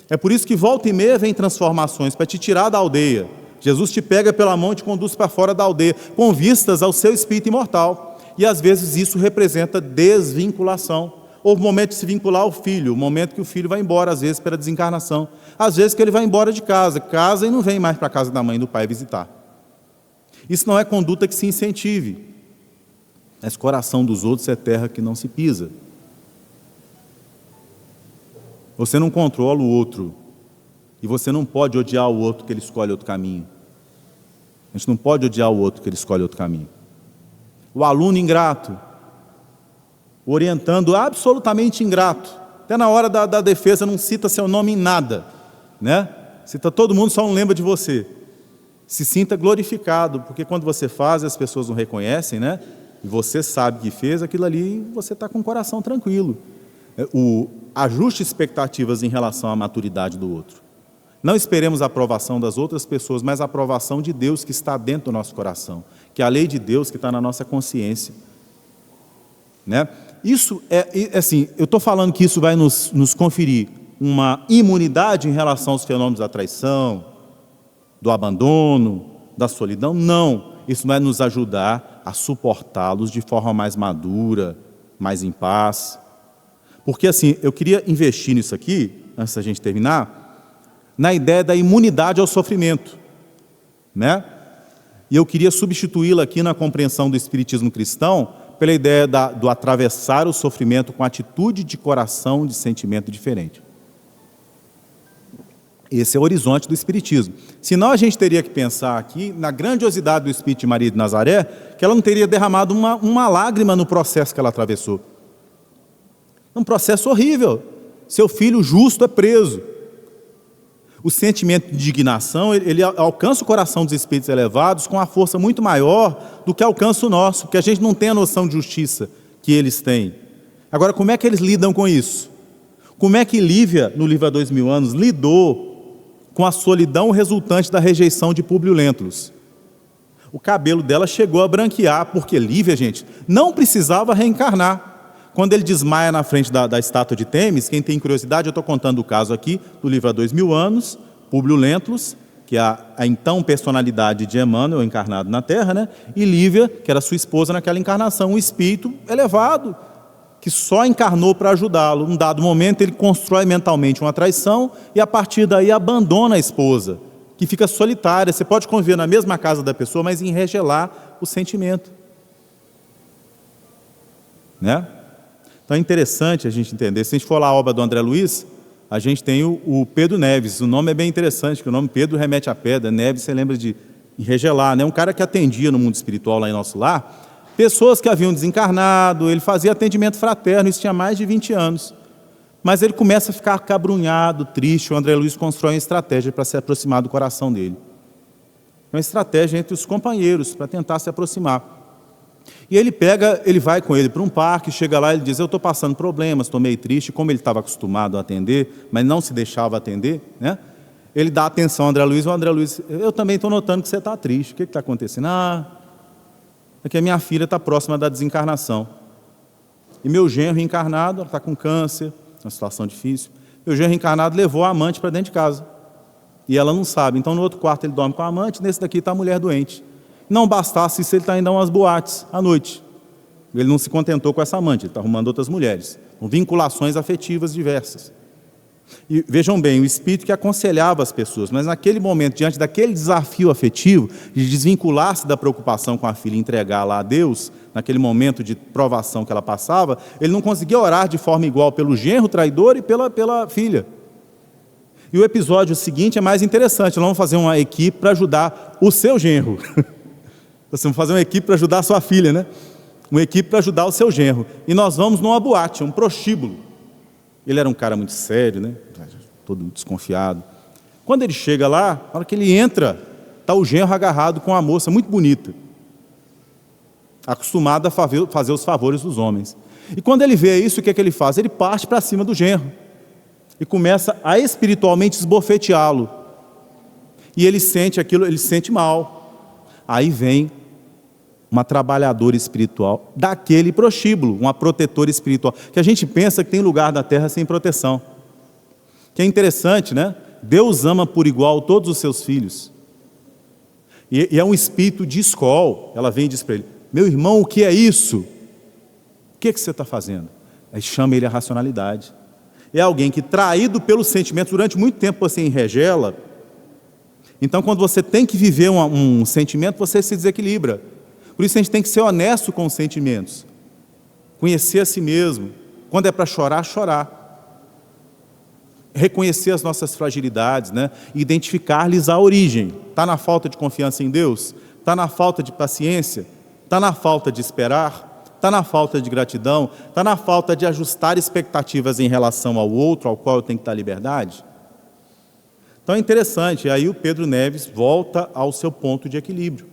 É por isso que volta e meia vem transformações para te tirar da aldeia. Jesus te pega pela mão e te conduz para fora da aldeia, com vistas ao seu espírito imortal. E às vezes isso representa desvinculação. Ou o momento de se vincular ao filho, o momento que o filho vai embora, às vezes pela desencarnação. Às vezes que ele vai embora de casa e não vem mais para a casa da mãe e do pai visitar. Isso não é conduta que se incentive. Mas coração dos outros é terra que não se pisa. Você não controla o outro. E você não pode odiar o outro que ele escolhe outro caminho. A gente não pode odiar o outro que ele escolhe outro caminho. O aluno ingrato, o orientando absolutamente ingrato, até na hora da defesa não cita seu nome em nada, né? Cita todo mundo, só não lembra de você. Se sinta glorificado, porque quando você faz, as pessoas não reconhecem, né? E você sabe que fez aquilo ali, você está com o coração tranquilo. Ajuste expectativas em relação à maturidade do outro. Não esperemos a aprovação das outras pessoas, mas a aprovação de Deus que está dentro do nosso coração, que é a lei de Deus que está na nossa consciência, né? Isso assim, eu estou falando que isso vai nos conferir uma imunidade em relação aos fenômenos da traição, do abandono, da solidão? Não, isso vai nos ajudar a suportá-los de forma mais madura, mais em paz. Porque assim, eu queria investir nisso aqui, antes da gente terminar, na ideia da imunidade ao sofrimento, né? E eu queria substituí-la aqui na compreensão do espiritismo cristão pela ideia do atravessar o sofrimento com atitude de coração, de sentimento diferente. Esse é o horizonte do espiritismo. Senão a gente teria que pensar aqui na grandiosidade do Espírito de Maria de Nazaré, que ela não teria derramado uma lágrima no processo que ela atravessou. Um processo horrível. Seu filho justo é preso. O sentimento de indignação, ele alcança o coração dos espíritos elevados com uma força muito maior do que alcança o nosso, porque a gente não tem a noção de justiça que eles têm. Agora, como é que eles lidam com isso? Como é que Lívia, no livro Há 2000 anos, lidou com a solidão resultante da rejeição de Públio Lentulus? O cabelo dela chegou a branquear, porque Lívia, gente, não precisava reencarnar. Quando ele desmaia na frente da estátua de Têmis, quem tem curiosidade, eu estou contando o caso aqui, do livro Há 2000 anos, Públio Lentulus, que é a então personalidade de Emmanuel encarnado na Terra, né? E Lívia, que era sua esposa naquela encarnação, um espírito elevado, que só encarnou para ajudá-lo. Num dado momento, ele constrói mentalmente uma traição e, a partir daí, abandona a esposa, que fica solitária. Você pode conviver na mesma casa da pessoa, mas enregelar o sentimento, né? Então é interessante a gente entender. Se a gente for lá a obra do André Luiz, a gente tem o Pedro Neves. O nome é bem interessante, porque o nome Pedro remete à pedra. Neves, você lembra de enregelar, né? Um cara que atendia no mundo espiritual lá em nosso lar, pessoas que haviam desencarnado, ele fazia atendimento fraterno, isso tinha mais de 20 anos. Mas ele começa a ficar acabrunhado, triste. O André Luiz constrói uma estratégia para se aproximar do coração dele. Uma estratégia entre os companheiros, para tentar se aproximar. E ele vai com ele para um parque, chega lá, ele diz, eu estou passando problemas, estou meio triste, como ele estava acostumado a atender, mas não se deixava atender, né? Ele dá atenção ao André Luiz, o André Luiz, eu também estou notando que você está triste, o que está acontecendo? É que a minha filha está próxima da desencarnação, e meu genro reencarnado, ela está com câncer, uma situação difícil, meu genro reencarnado levou a amante para dentro de casa, e ela não sabe, então no outro quarto ele dorme com a amante, nesse daqui está a mulher doente. Não bastasse isso, ele está indo a umas boates à noite. Ele não se contentou com essa amante, ele está arrumando outras mulheres, com vinculações afetivas diversas. E vejam bem, o espírito que aconselhava as pessoas, mas naquele momento, diante daquele desafio afetivo, de desvincular-se da preocupação com a filha e entregá-la a Deus, naquele momento de provação que ela passava, ele não conseguia orar de forma igual pelo genro traidor e pela filha. E o episódio seguinte é mais interessante, nós vamos fazer uma equipe para ajudar o seu genro. Você vai fazer uma equipe para ajudar a sua filha, né? Uma equipe para ajudar o seu genro. E nós vamos numa boate, um prostíbulo. Ele era um cara muito sério, né? Todo desconfiado. Quando ele chega lá, na hora que ele entra, está o genro agarrado com uma moça muito bonita, acostumado a fazer os favores dos homens. E quando ele vê isso, o que é que ele faz? Ele parte para cima do genro e começa a espiritualmente esbofeteá-lo. E ele sente aquilo, ele se sente mal. Aí vem uma trabalhadora espiritual daquele prostíbulo, uma protetora espiritual, que a gente pensa que tem lugar da terra sem proteção. Que é interessante, né? Deus ama por igual todos os seus filhos. E é um espírito de escol. Ela vem e diz para ele, meu irmão, o que é isso? O que você está fazendo? Aí chama ele à racionalidade. É alguém que, traído pelos sentimentos, durante muito tempo você enregela. Então, quando você tem que viver um sentimento, você se desequilibra. Por isso a gente tem que ser honesto com os sentimentos, conhecer a si mesmo. Quando é para chorar, chorar. reconhecer as nossas fragilidades, né? Identificar-lhes a origem. Está na falta de confiança em Deus? Está na falta de paciência? Está na falta de esperar? Está na falta de gratidão? Está na falta de ajustar expectativas em relação ao outro, ao qual eu tenho que dar liberdade? Então é interessante, aí o Pedro Neves volta ao seu ponto de equilíbrio.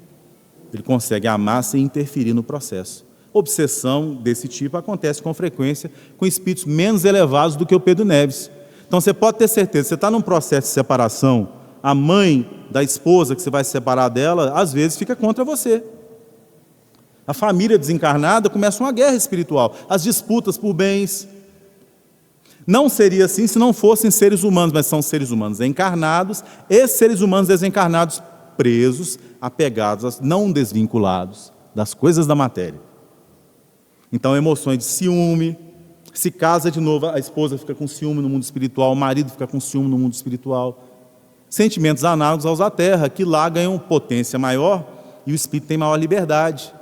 Ele consegue amar sem interferir no processo. Obsessão desse tipo acontece com frequência com espíritos menos elevados do que o Pedro Neves. Então você pode ter certeza, você está num processo de separação, a mãe da esposa que você vai se separar dela, às vezes fica contra você. A família desencarnada começa uma guerra espiritual, as disputas por bens. Não seria assim se não fossem seres humanos, mas são seres humanos encarnados e seres humanos desencarnados, presos, apegados, não desvinculados das coisas da matéria. Então, emoções de ciúme, se casa de novo, a esposa fica com ciúme no mundo espiritual, o marido fica com ciúme no mundo espiritual. Sentimentos análogos aos da terra, que lá ganham potência maior e o espírito tem maior liberdade.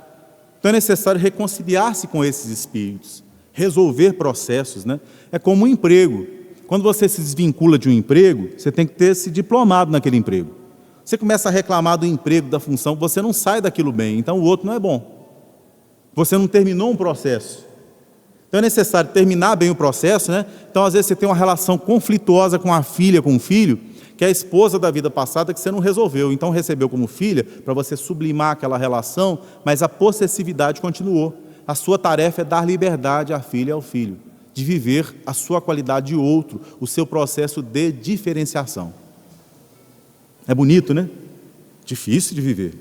Então é necessário reconciliar-se com esses espíritos, resolver processos, né? É como um emprego. Quando você se desvincula de um emprego, você tem que ter se diplomado naquele emprego. Você começa a reclamar do emprego, da função, você não sai daquilo bem, então o outro não é bom. Você não terminou um processo. Então é necessário terminar bem o processo, né? Então às vezes você tem uma relação conflituosa com a filha, com o filho, que é a esposa da vida passada que você não resolveu, então recebeu como filha para você sublimar aquela relação, mas a possessividade continuou. A sua tarefa é dar liberdade à filha e ao filho, de viver a sua qualidade de outro, o seu processo de diferenciação. É bonito, né? Difícil de viver.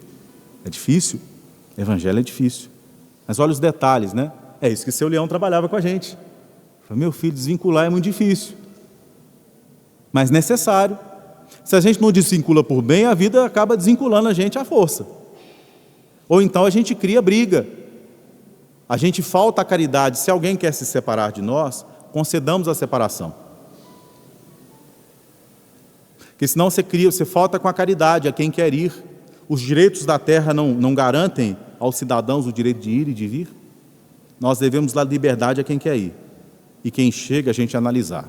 É difícil. Evangelho é difícil. Mas olha os detalhes, né? É isso que seu Leão trabalhava com a gente. Falei, meu filho, desvincular é muito difícil, mas necessário. Se a gente não desvincula por bem, a vida acaba desvinculando a gente à força. Ou então a gente cria briga. A gente falta a caridade. Se alguém quer se separar de nós, concedamos a separação. Porque senão você falta com a caridade a quem quer ir. Os direitos da terra não garantem aos cidadãos o direito de ir e de vir. Nós devemos dar liberdade a quem quer ir. E quem chega a gente analisar,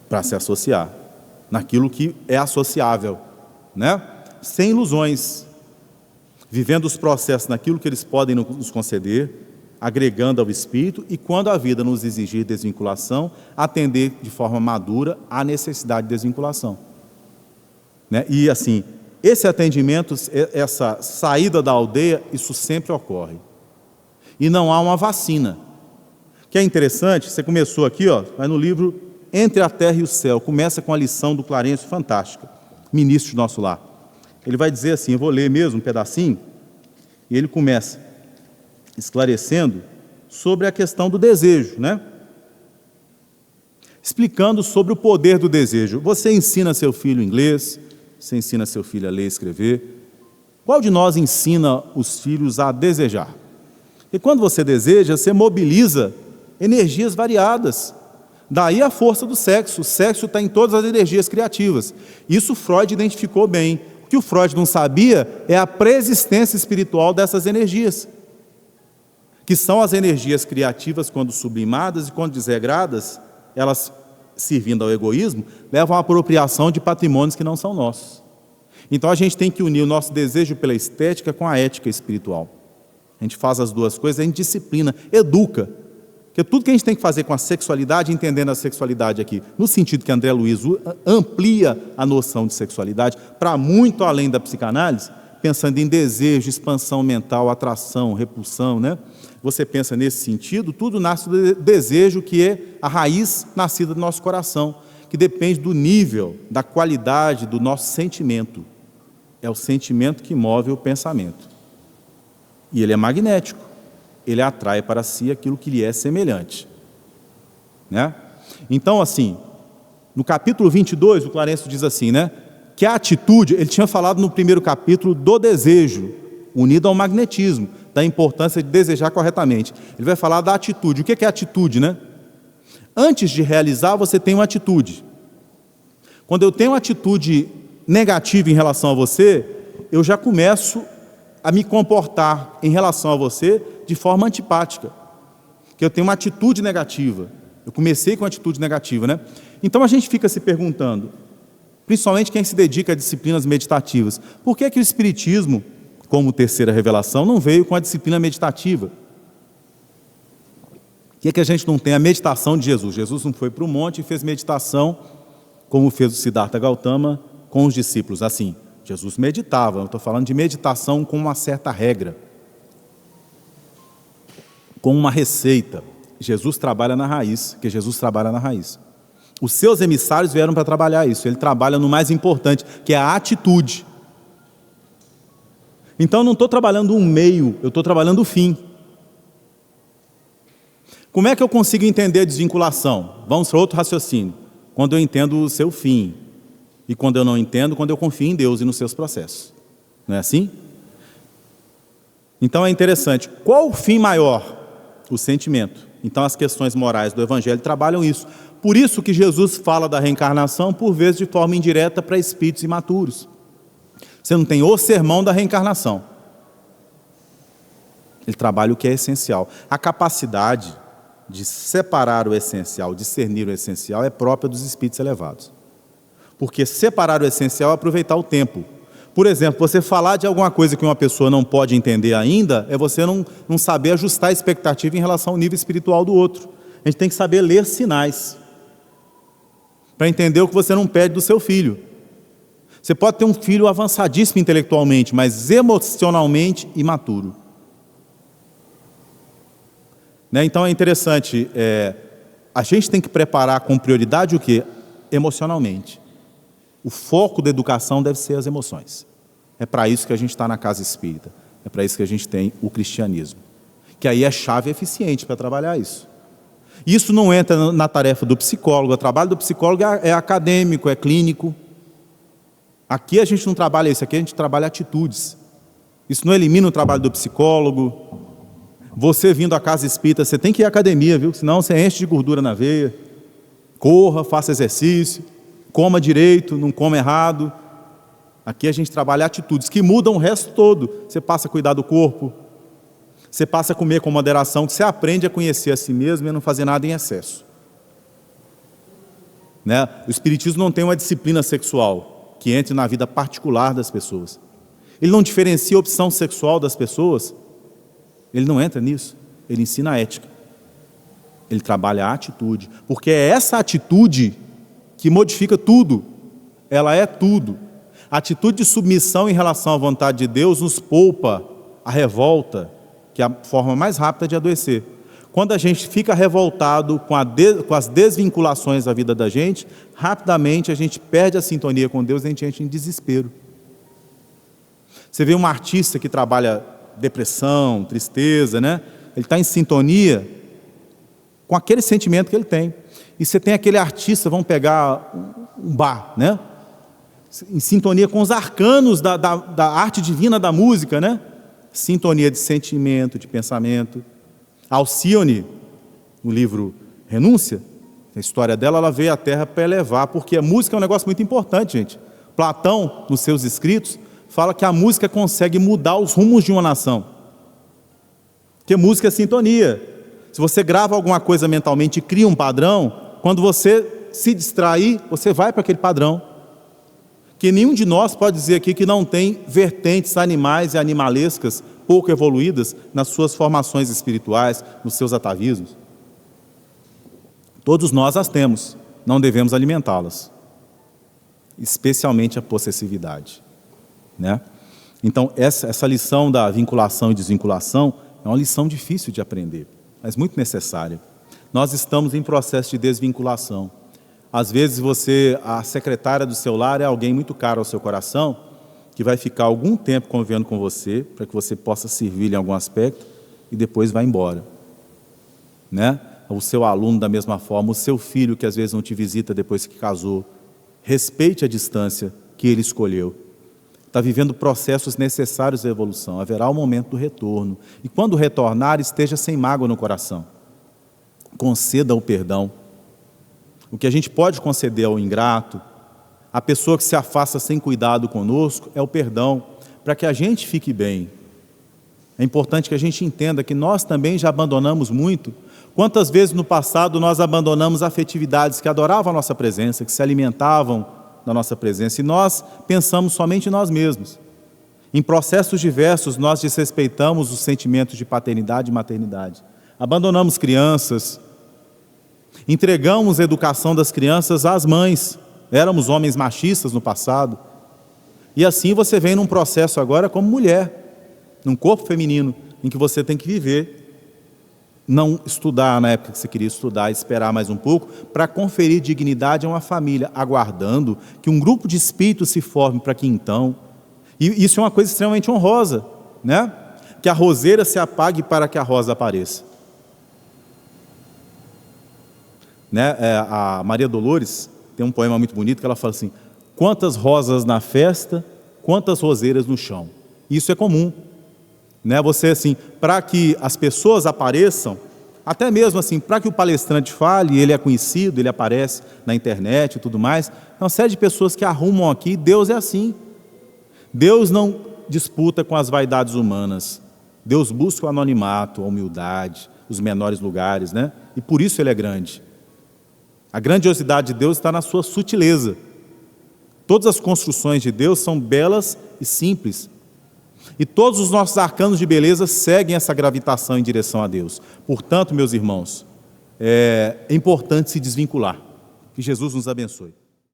para se associar naquilo que é associável, né? Sem ilusões, vivendo os processos naquilo que eles podem nos conceder, agregando ao espírito, e quando a vida nos exigir desvinculação, atender de forma madura à necessidade de desvinculação, né? E assim, esse atendimento, essa saída da aldeia, isso sempre ocorre. E não há uma vacina. Que é interessante, você começou aqui, ó, vai no livro Entre a Terra e o Céu, começa com a lição do Clarencio fantástica, ministro de nosso lar. Ele vai dizer assim, eu vou ler mesmo um pedacinho, e ele começa esclarecendo sobre a questão do desejo, né? Explicando sobre o poder do desejo. Você ensina seu filho inglês, você ensina seu filho a ler e escrever. Qual de nós ensina os filhos a desejar? E quando você deseja, você mobiliza energias variadas. Daí a força do sexo. O sexo está em todas as energias criativas. Isso Freud identificou bem. O que o Freud não sabia é a preexistência espiritual dessas energias, que são as energias criativas quando sublimadas e quando desregradas, elas, servindo ao egoísmo, levam à apropriação de patrimônios que não são nossos. Então a gente tem que unir o nosso desejo pela estética com a ética espiritual. A gente faz as duas coisas, a gente disciplina, educa. Porque tudo que a gente tem que fazer com a sexualidade, entendendo a sexualidade aqui, no sentido que André Luiz amplia a noção de sexualidade para muito além da psicanálise, pensando em desejo, expansão mental, atração, repulsão, né? Você pensa nesse sentido, tudo nasce do desejo, que é a raiz nascida do nosso coração, que depende do nível, da qualidade do nosso sentimento. É o sentimento que move o pensamento. E ele é magnético. Ele atrai para si aquilo que lhe é semelhante, né? Então, assim, no capítulo 22, o Clarencio diz assim, né? Que a atitude, ele tinha falado no primeiro capítulo do desejo, unido ao magnetismo, da importância de desejar corretamente. Ele vai falar da atitude. O que é atitude, né? Antes de realizar, você tem uma atitude. Quando eu tenho uma atitude negativa em relação a você, eu já começo a me comportar em relação a você de forma antipática, que eu tenho uma atitude negativa. Eu comecei com atitude negativa, né? Então a gente fica se perguntando, principalmente quem se dedica a disciplinas meditativas, por que que o Espiritismo, como terceira revelação, não veio com a disciplina meditativa? Por que que a gente não tem a meditação de Jesus? Jesus não foi para o monte e fez meditação, como fez o Siddhartha Gautama com os discípulos. Assim, Jesus meditava, eu estou falando de meditação com uma certa regra, com uma receita. Jesus trabalha na raiz, porque Jesus trabalha na raiz. Os seus emissários vieram para trabalhar isso, ele trabalha no mais importante, que é a atitude. Então eu não estou trabalhando um meio, eu estou trabalhando o fim. Como é que eu consigo entender a desvinculação? Vamos para outro raciocínio. Quando eu entendo o seu fim. E quando eu não entendo, quando eu confio em Deus e nos seus processos. Não é assim? Então é interessante. Qual o fim maior? O sentimento. Então as questões morais do Evangelho trabalham isso. Por isso que Jesus fala da reencarnação, por vezes de forma indireta, para espíritos imaturos. Você não tem o sermão da reencarnação. Ele trabalha o que é essencial. A capacidade de separar o essencial, discernir o essencial, é própria dos espíritos elevados. Porque separar o essencial é aproveitar o tempo. Por exemplo, você falar de alguma coisa que uma pessoa não pode entender ainda, é você não saber ajustar a expectativa em relação ao nível espiritual do outro. A gente tem que saber ler sinais, para entender o que você não pede do seu filho. Você pode ter um filho avançadíssimo intelectualmente, mas emocionalmente imaturo. Então é interessante, a gente tem que preparar com prioridade o quê? Emocionalmente. O foco da educação deve ser as emoções. É para isso que a gente está na casa espírita. É para isso que a gente tem o cristianismo. Que aí é chave eficiente para trabalhar isso. Isso não entra na tarefa do psicólogo. O trabalho do psicólogo é acadêmico, é clínico. Aqui a gente não trabalha isso, aqui a gente trabalha atitudes. Isso não elimina o trabalho do psicólogo. Você vindo à casa espírita, você tem que ir à academia, viu? Senão você enche de gordura na veia. Corra, faça exercício, coma direito, não coma errado. Aqui a gente trabalha atitudes que mudam o resto todo. Você passa a cuidar do corpo, você passa a comer com moderação, que você aprende a conhecer a si mesmo e não fazer nada em excesso. O Espiritismo não tem uma disciplina sexual que entre na vida particular das pessoas. Ele não diferencia a opção sexual das pessoas. Ele não entra nisso. Ele ensina a ética. Ele trabalha a atitude. Porque é essa atitude que modifica tudo. Ela é tudo. A atitude de submissão em relação à vontade de Deus nos poupa a revolta, que é a forma mais rápida de adoecer. Quando a gente fica revoltado com as desvinculações da vida da gente, rapidamente a gente perde a sintonia com Deus e a gente entra em desespero. Você vê um artista que trabalha depressão, tristeza, Ele está em sintonia com aquele sentimento que ele tem. E você tem aquele artista, vamos pegar um Bach, em sintonia com os arcanos da arte divina da música, Sintonia de sentimento, de pensamento. Alcione, no livro Renúncia, a história dela, ela veio à Terra para elevar, porque a música é um negócio muito importante, gente. Platão, nos seus escritos, fala que a música consegue mudar os rumos de uma nação. Porque música é sintonia. Se você grava alguma coisa mentalmente e cria um padrão, quando você se distrair, você vai para aquele padrão. Que nenhum de nós pode dizer aqui que não tem vertentes animais e animalescas pouco evoluídas nas suas formações espirituais, nos seus atavismos. Todos nós as temos, não devemos alimentá-las. Especialmente a possessividade. Então essa lição da vinculação e desvinculação é uma lição difícil de aprender, mas muito necessária. Nós estamos em processo de desvinculação. Às vezes a secretária do seu lar é alguém muito caro ao seu coração, que vai ficar algum tempo convivendo com você, para que você possa servir em algum aspecto, e depois vai embora. O seu aluno da mesma forma, o seu filho que às vezes não te visita depois que casou, respeite a distância que ele escolheu. Está vivendo processos necessários da evolução, haverá o momento do retorno. E quando retornar, esteja sem mágoa no coração. Conceda o perdão. O que a gente pode conceder ao ingrato, a pessoa que se afasta sem cuidado conosco, é o perdão, para que a gente fique bem. É importante que a gente entenda que nós também já abandonamos muito, Quantas vezes no passado nós abandonamos afetividades que adoravam a nossa presença, que se alimentavam da nossa presença, e nós pensamos somente em nós mesmos. Em processos diversos, nós desrespeitamos os sentimentos de paternidade e maternidade. Abandonamos crianças, entregamos a educação das crianças às mães. Éramos homens machistas no passado. E assim você vem num processo agora como mulher, num corpo feminino, em que você tem que viver. Não estudar na época que você queria estudar, esperar mais um pouco, para conferir dignidade a uma família, aguardando que um grupo de espíritos se forme para que então... E isso é uma coisa extremamente honrosa, né? Que a roseira se apague para que a rosa apareça. Né? A Maria Dolores tem um poema muito bonito que ela fala assim: quantas rosas na festa, quantas roseiras no chão. Isso é comum, né? Você assim, para que as pessoas apareçam, até mesmo assim, para que o palestrante fale, ele é conhecido, ele aparece na internet e tudo mais, é uma série de pessoas que arrumam aqui. Deus é assim. Deus não disputa com as vaidades humanas. Deus busca o anonimato, a humildade, os menores lugares, né? E por isso ele é grande. A grandiosidade de Deus está na sua sutileza. Todas as construções de Deus são belas e simples. E todos os nossos arcanos de beleza seguem essa gravitação em direção a Deus. Portanto, meus irmãos, é importante se desvincular. Que Jesus nos abençoe.